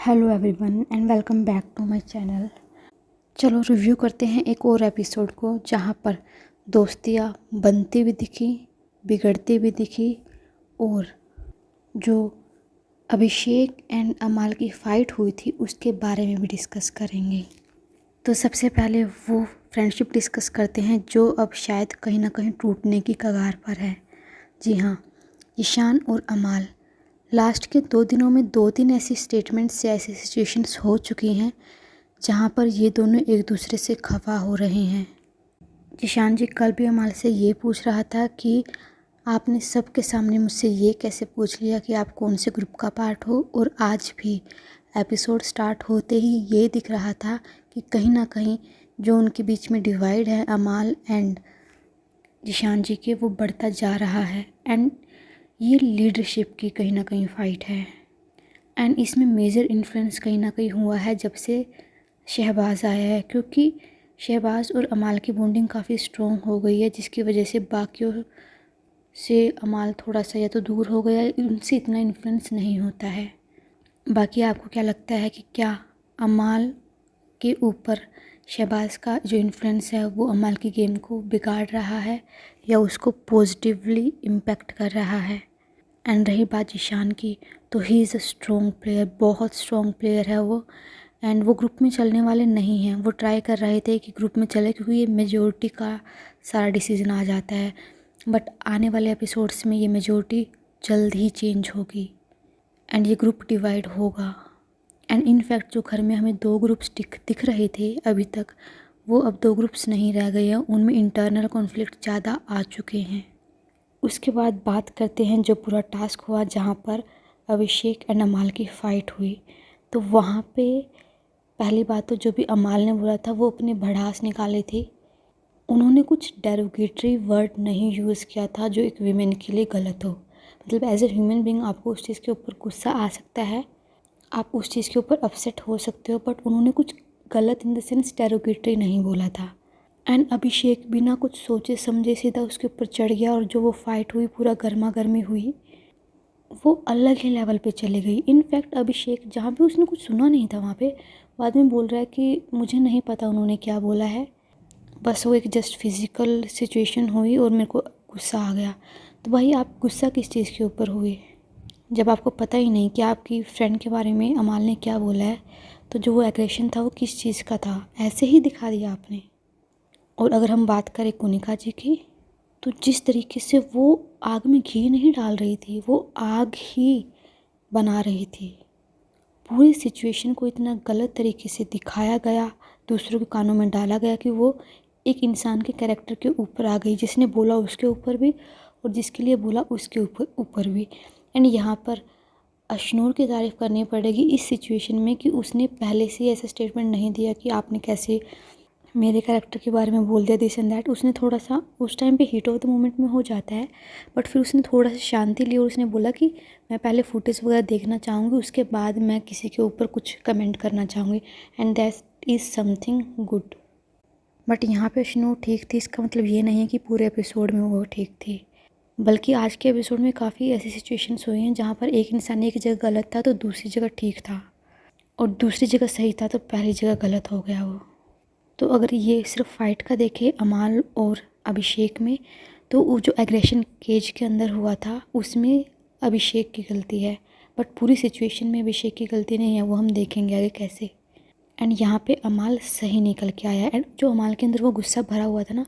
Hello everyone and welcome back to my channel. चलो review करते हैं एक और एपिसोड को जहाँ पर दोस्तियाँ बनती भी दिखी, बिगड़ती भी दिखी और जो अभिषेक एंड अमाल की फ़ाइट हुई थी उसके बारे में भी डिस्कस करेंगे। तो सबसे पहले वो फ्रेंडशिप डिस्कस करते हैं जो अब शायद कहीं ना कहीं टूटने की कगार पर है। जी हाँ, ईशान और अमाल लास्ट के 2 दिनों में 2-3 ऐसी स्टेटमेंट्स से ऐसी सिचुएशंस हो चुकी हैं जहाँ पर ये दोनों एक दूसरे से खफा हो रहे हैं। ईशान जी कल भी अमाल से ये पूछ रहा था कि आपने सबके सामने मुझसे ये कैसे पूछ लिया कि आप कौन से ग्रुप का पार्ट हो, और आज भी एपिसोड स्टार्ट होते ही ये दिख रहा था कि कहीं ना कहीं जो उनके बीच में डिवाइड है अमाल एंड ईशान जी के, वो बढ़ता जा रहा है। एंड ये लीडरशिप की कहीं ना कहीं फ़ाइट है एंड इसमें मेजर इन्फ्लुएंस कहीं ना कहीं हुआ है जब से शहबाज आया है, क्योंकि शहबाज और अमाल की बॉन्डिंग काफ़ी स्ट्रॉन्ग हो गई है जिसकी वजह से बाकियों से अमाल थोड़ा सा या तो दूर हो गया है, उनसे इतना इन्फ्लुएंस नहीं होता है। बाकी आपको क्या लगता है कि क्या अमाल के ऊपर शहबाज का जो इन्फ्लुएंस है वो अमाल की गेम को बिगाड़ रहा है या उसको पॉजिटिवली इम्पैक्ट कर रहा है? एंड रही बात ईशान की, तो he is a strong player, बहुत स्ट्रॉन्ग प्लेयर है वो। एंड वो ग्रुप में चलने वाले नहीं हैं। वो ट्राई कर रहे थे कि ग्रुप में चले क्योंकि ये मेजोरिटी का सारा डिसीजन आ जाता है, बट आने वाले एपिसोड्स में ये मेजोरिटी जल्द ही चेंज होगी एंड ये ग्रुप डिवाइड होगा। एंड इनफैक्ट जो घर में हमें 2 ग्रुप्स दिख रहे थे अभी तक, वो अब 2 ग्रुप्स नहीं रह गए हैं, उनमें इंटरनल कॉन्फ्लिक्ट ज़्यादा आ चुके हैं। उसके बाद बात करते हैं जो पूरा टास्क हुआ जहाँ पर अभिषेक एंड अमाल की फ़ाइट हुई। तो वहाँ पे पहली बात तो जो भी अमाल ने बोला था वो अपनी भड़ास निकाली थी। उन्होंने कुछ डेरोगेटरी वर्ड नहीं यूज़ किया था जो एक वीमेन के लिए गलत हो। मतलब एज ए ह्यूमन बीइंग आपको उस चीज़ के ऊपर गुस्सा आ सकता है, आप उस चीज़ के ऊपर अपसेट हो सकते हो, बट उन्होंने कुछ गलत इन द सेंस डेरोगेटरी नहीं बोला था। एंड अभिषेक बिना कुछ सोचे समझे सीधा उसके ऊपर चढ़ गया और जो वो फाइट हुई पूरा गर्मा गर्मी हुई, वो अलग ही लेवल पे चली गई। इनफैक्ट अभिषेक जहाँ पे उसने कुछ सुना नहीं था वहाँ पे बाद में बोल रहा है कि मुझे नहीं पता उन्होंने क्या बोला है, बस वो एक जस्ट फिज़िकल सिचुएशन हुई और मेरे को गुस्सा आ गया। तो भाई आप गुस्सा किस चीज़ के ऊपर हुए जब आपको पता ही नहीं कि आपकी फ्रेंड के बारे में अमाल ने क्या बोला है? तो जो वो एग्रेशन था वो किस चीज़ का था, ऐसे ही दिखा दिया आपने। और अगर हम बात करें कुनिका जी की, तो जिस तरीके से वो आग में घी नहीं डाल रही थी, वो आग ही बना रही थी। पूरी सिचुएशन को इतना गलत तरीके से दिखाया गया, दूसरों के कानों में डाला गया कि वो एक इंसान के कैरेक्टर के ऊपर आ गई, जिसने बोला उसके ऊपर भी और जिसके लिए बोला उसके ऊपर भी। एंड यहाँ पर अशनूर की तारीफ़ करनी पड़ेगी इस सिचुएशन में कि उसने पहले से ऐसा स्टेटमेंट नहीं दिया कि आपने कैसे मेरे कैरेक्टर के बारे में बोल दिया दिस एंड दैट। उसने थोड़ा सा उस टाइम पे हीट ऑफ द मोमेंट में हो जाता है, बट फिर उसने थोड़ा सा शांति ली और उसने बोला कि मैं पहले फुटेज वगैरह देखना चाहूँगी, उसके बाद मैं किसी के ऊपर कुछ कमेंट करना चाहूँगी, and that is something good. But यहाँ पे अशनूर ठीक थी, इसका मतलब ये नहीं है कि पूरे एपिसोड में वो ठीक थी, बल्कि आज के एपिसोड में काफ़ी ऐसी सिचुएशंस हुई हैं जहाँ पर एक इंसान एक जगह गलत था तो दूसरी जगह ठीक था, और दूसरी जगह सही था तो पहली जगह गलत हो गया वो। तो अगर ये सिर्फ फाइट का देखें अमाल और अभिषेक में, तो वो जो एग्रेशन केज के अंदर हुआ था उसमें अभिषेक की गलती है, बट पूरी सिचुएशन में अभिषेक की गलती नहीं है, वो हम देखेंगे आगे कैसे। एंड यहाँ पे अमाल सही निकल के आया। एंड जो अमाल के अंदर वो गुस्सा भरा हुआ था ना,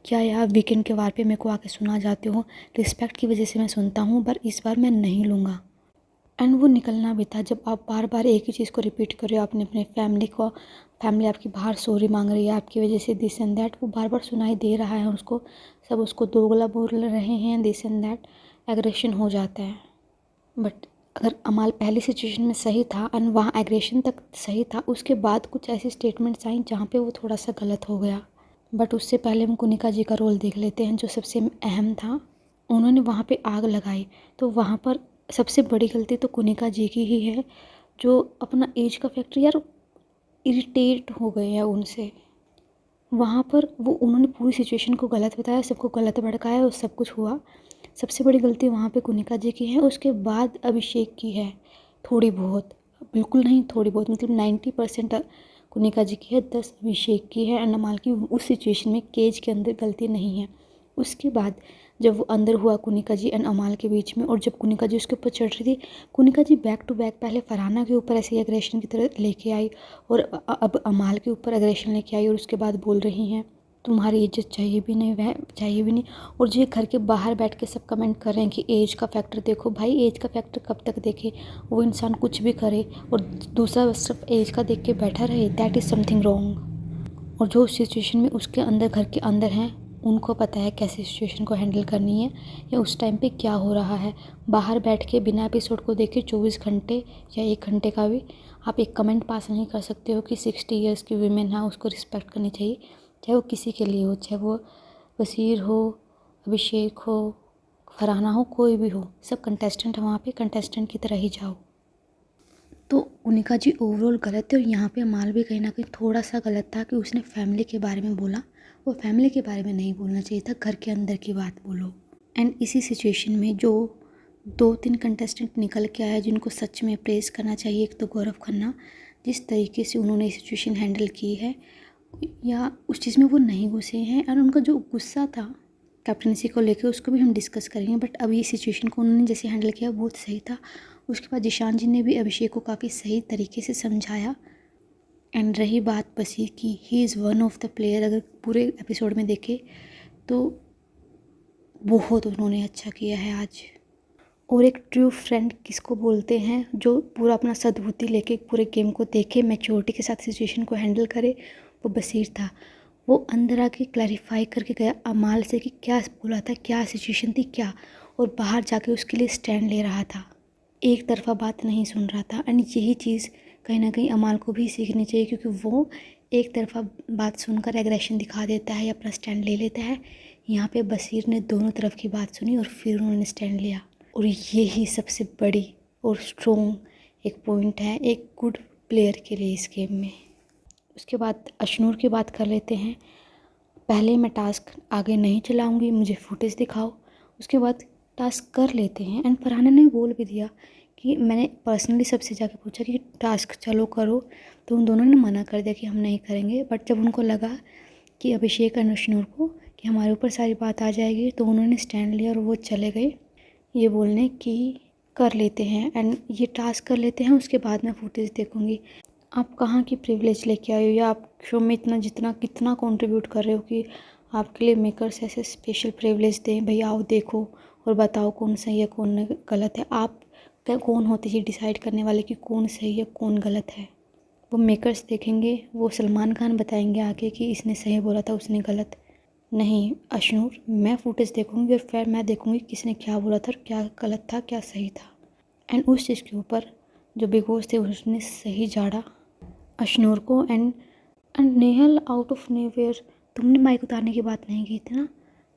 क्या यार वीकेंड के वार पे मेरे को आके सुना जाते हो, रिस्पेक्ट की वजह से मैं सुनता हूँ पर इस बार मैं नहीं लूँगा। एंड वो निकलना भी था। जब आप बार बार एक ही चीज़ को रिपीट कर रहे हो, आपने अपने फैमिली आपकी बाहर सॉरी मांग रही है आपकी वजह से दिस एंड दैट, वो बार बार सुनाई दे रहा है उसको, सब उसको दोगला बोल रहे हैं दिस एंड दैट, एग्रेशन हो जाता है। बट अगर अमाल पहली सिचुएशन में सही था एंड वहाँ एग्रेशन तक सही था, उसके बाद कुछ ऐसी स्टेटमेंट्स आई जहाँ पे वो थोड़ा सा गलत हो गया। बट उससे पहले हम कुनिका जी का रोल देख लेते हैं जो सबसे अहम था। उन्होंने वहाँ पे आग लगाई, तो वहाँ पर सबसे बड़ी गलती तो कुनिका जी की ही है जो अपना एज का फैक्टर, यार इरिटेट हो गए हैं उनसे। वहाँ पर वो उन्होंने पूरी सिचुएशन को गलत बताया, सबको गलत भड़काया और सब कुछ हुआ। सबसे बड़ी गलती वहाँ पे कुनिका जी की है, उसके बाद अभिषेक की है थोड़ी बहुत, बिल्कुल नहीं, थोड़ी बहुत, मतलब 90% कुनिका जी की है, 10 अभिषेक की है। एंड अमाल की उस सिचुएशन में केज के अंदर गलती नहीं है। उसके बाद जब वो अंदर हुआ कुनिका जी एंड अमाल के बीच में, और जब कुनिका जी उसके ऊपर चढ़ रही थी, कुनिका जी बैक टू बैक पहले फरहाना के ऊपर ऐसे ही एग्रेशन की तरह लेके आई, और अब अमाल के ऊपर एग्रेशन लेके आई, और उसके बाद बोल रही हैं तुम्हारी इज्जत चाहिए भी नहीं, वह चाहिए भी नहीं। और जो घर के बाहर बैठ के सब कमेंट कर रहे हैं कि एज का फैक्टर देखो, भाई एज का फैक्टर कब तक देखे, वो इंसान कुछ भी करे और दूसरा सिर्फ एज का देख के बैठा रहे, दैट इज़ समथिंग रॉन्ग। और जो सिचुएशन में उसके अंदर, घर के अंदर हैं, उनको पता है कैसे सिचुएशन को हैंडल करनी है या उस टाइम पे क्या हो रहा है। बाहर बैठ के बिना एपिसोड को देखे 24 घंटे या 1 घंटे का भी आप एक कमेंट पास नहीं कर सकते हो कि 60 ईयर्स की वीमेन है, उसको रिस्पेक्ट करनी चाहिए, चाहे वो किसी के लिए हो, चाहे वो वसीर हो, अभिषेक हो, फरहाना हो, कोई भी हो, सब कंटेस्टेंट है, वहाँ पे कंटेस्टेंट की तरह ही जाओ। तो कुनिका जी ओवरऑल गलत है, और यहाँ पे अमाल भी कहीं ना कहीं थोड़ा सा गलत था कि उसने फैमिली के बारे में बोला। वो फैमिली के बारे में नहीं बोलना चाहिए था, घर के अंदर की बात बोलो। एंड इसी सिचुएशन में जो 2-3 कंटेस्टेंट निकल के आया जिनको सच में प्रेज़ करना चाहिए, एक तो गौरव खन्ना, जिस तरीके से उन्होंने सिचुएशन हैंडल की है, या उस चीज़ में वो नहीं घुसे हैं, और उनका जो गुस्सा था कैप्टनसी को लेकर उसको भी हम डिस्कस करेंगे, बट अब ये सिचुएशन को उन्होंने जैसे हैंडल किया बहुत सही था। उसके बाद जिशान जी ने भी अभिषेक को काफ़ी सही तरीके से समझाया। एंड रही बात बसीर की, he is one of the player, अगर पूरे एपिसोड में देखे तो बहुत उन्होंने अच्छा किया है आज। और एक ट्रू फ्रेंड किसको बोलते हैं, जो पूरा अपना सद्बुद्धि लेके पूरे गेम को देखे, मैच्योरिटी के साथ सिचुएशन को हैंडल करे, वो बसीर था। वो अंदर आके क्लैरिफाई करके गया अमाल से कि क्या बोला था, क्या सिचुएशन थी क्या, और बाहर जाके उसके लिए स्टैंड ले रहा था, एक तरफा बात नहीं सुन रहा था। एंड यही चीज़ कहीं ना कहीं अमाल को भी सीखनी चाहिए, क्योंकि वो एक तरफा बात सुनकर एग्रेशन दिखा देता है या अपना स्टैंड ले लेता है। यहाँ पे बसीर ने दोनों तरफ की बात सुनी और फिर उन्होंने स्टैंड लिया, और यही सबसे बड़ी और स्ट्रॉन्ग एक पॉइंट है एक गुड प्लेयर के लिए इस गेम में। उसके बाद अशनूर की बात कर लेते हैं। पहले मैं टास्क आगे नहीं चलाऊंगी, मुझे फुटेज दिखाओ। उसके बाद टास्क कर लेते हैं, एंड फरहाना ने बोल भी दिया कि मैंने पर्सनली सबसे जाके पूछा कि टास्क चलो करो, तो उन दोनों ने मना कर दिया कि हम नहीं करेंगे। बट जब उनको लगा कि अभिषेक और अशनूर को कि हमारे ऊपर सारी बात आ जाएगी, तो उन्होंने स्टैंड लिया और वो चले गए ये बोलने कि कर लेते हैं एंड ये टास्क कर लेते हैं, उसके बाद मैं फुटेज देखूंगी। आप कहाँ की प्रिविलेज लेके आए हो, या आप शो में इतना जितना कितना कंट्रीब्यूट कर रहे हो कि आपके लिए मेकर्स ऐसे स्पेशल प्रिविलेज दें, भाई आओ देखो और बताओ कौन सही है कौन गलत है। आप कौन होते हैं डिसाइड करने वाले कि कौन सही है कौन गलत है? वो मेकर्स देखेंगे, वो सलमान खान बताएंगे आके कि इसने सही बोला था उसने गलत। नहीं अशनूर, मैं फुटेज देखूंगी और फिर मैं देखूंगी किसने क्या बोला था और क्या गलत था क्या सही था। एंड उस चीज़ के ऊपर जो बिग बॉस थे उसने सही झाड़ा अशनूर को। एंड नेहल आउट ऑफ नेवेयर, तुमने माइक उतारने की बात नहीं की थी ना,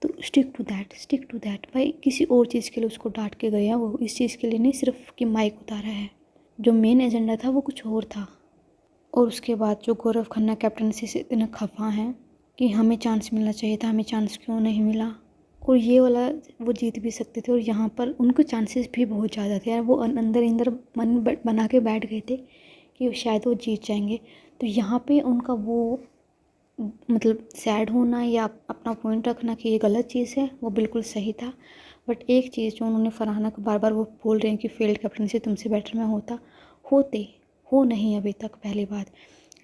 तो स्टिक टू दैट भाई। किसी और चीज़ के लिए उसको डांट के गया, वो इस चीज़ के लिए नहीं सिर्फ कि माइक उतारा है। जो मेन एजेंडा था वो कुछ और था। और उसके बाद जो गौरव खन्ना कैप्टनसी से इतने खफा हैं कि हमें चांस मिलना चाहिए था, हमें चांस क्यों नहीं मिला, और ये वाला वो जीत भी सकते थे, और यहाँ पर उनको चांसेस भी बहुत ज़्यादा थे यार। वो अंदर मन बना के बैठ गए थे कि शायद वो जीत जाएंगे। तो यहाँ पे उनका वो मतलब सैड होना या अपना पॉइंट रखना कि ये गलत चीज़ है, वो बिल्कुल सही था। बट एक चीज़ जो उन्होंने फरहाना को बार बार वो बोल रहे हैं कि फेल्ड कैप्टनसी तुमसे बेटर मैं होते हो नहीं अभी तक, पहली बात।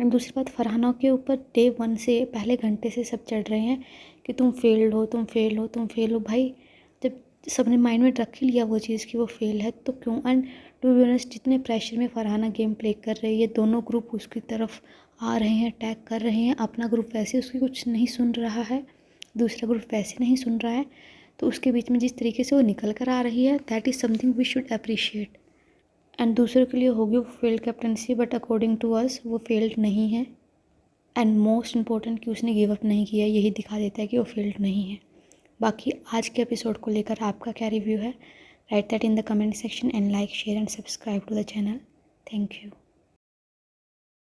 एंड दूसरी बात, फरहाना के ऊपर डे 1 से पहले घंटे से सब चढ़ रहे हैं कि तुम फेल हो भाई। जब सबने माइंड में रख ही लिया वो चीज़ कि वो फेल है तो क्यों। एंड टू बी ऑनेस्ट जितने प्रेशर में फरहाना गेम प्ले कर रही है, दोनों ग्रुप उसकी तरफ आ रहे हैं, अटैक कर रहे हैं। अपना ग्रुप वैसे उसकी कुछ नहीं सुन रहा है, दूसरा ग्रुप वैसे नहीं सुन रहा है, तो उसके बीच में जिस तरीके से वो निकल कर आ रही है, that is something we should appreciate. And दूसरों के लिए होगी वो failed captaincy, but according to us वो फेल्ड नहीं है। एंड मोस्ट इम्पॉर्टेंट कि उसने गिव अप नहीं किया, यही दिखा देता है कि वो फेल्ड नहीं है। बाकी आज के एपिसोड को लेकर आपका क्या रिव्यू है, write that in the comment section and like share and subscribe to the channel. Thank you.